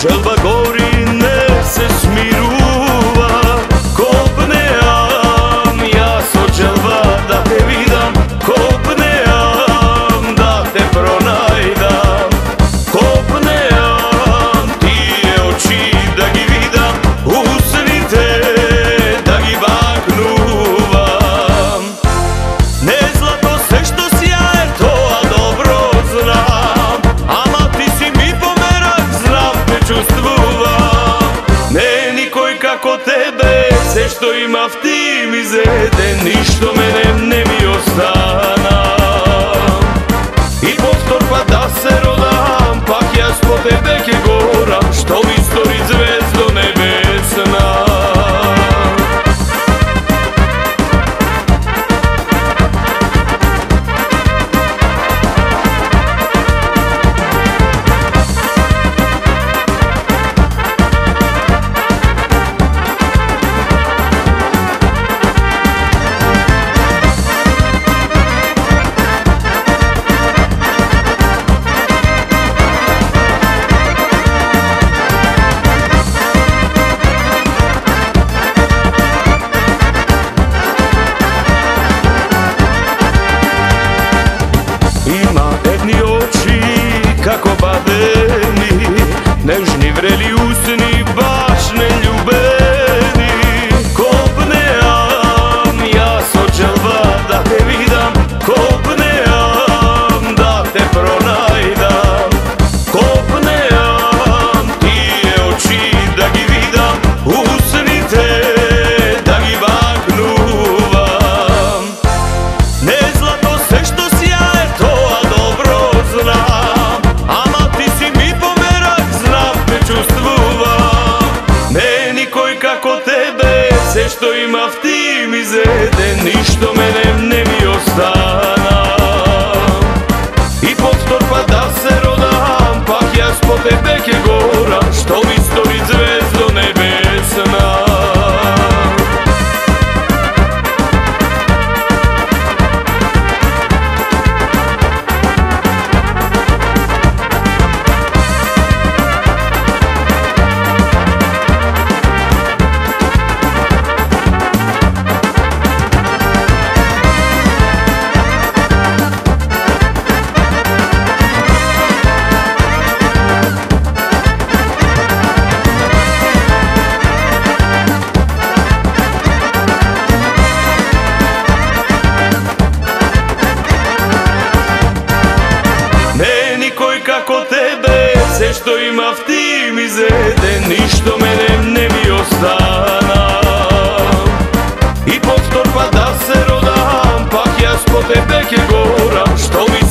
želba gori ne se smiruva. Kopneam, ja so želba da te vidam. Kopneam, da te pronajdam. Kopneam, tije oči da gi vidam. Usnite da gi baknuvam. Ne zlato sve što sjaje, to a dobro znam. Ama ti si mi pomerak, znam te čustvuvam. Ne nikoj kako tebe, sve što ima v ti mi zede. Ništo mene ne mi ostana. I postor pa da se rodam, pak ja po tebe ke goram. Što vi stori zvezdo nebesna. Ima edni oči kako badeni, nežni vreli usni baš neljubeni. Kopneam, ja so želba da te vidam. Kopneam, da te pronajdam. Kopneam, tije oči da gi vidam. Usnite da gi baknuvam. Ne zlato sve što sjaje, to a dobro znam. Ama ti si mi pomerak, znam te čustvuvam. Ne nikoj kako tebe, sve što ima v ti mi zede. Ništo mene ne mi ostana. I postor pa da se rodam, pak ja po tebe ke goram. Što vi stori zvezdo nebesna. Nikoj kako tebe, sve što ima v ti mi zede. Ništo mene ne mi ostana. I postor pa da se rodam, pak ja po tebe ke goram. Što vi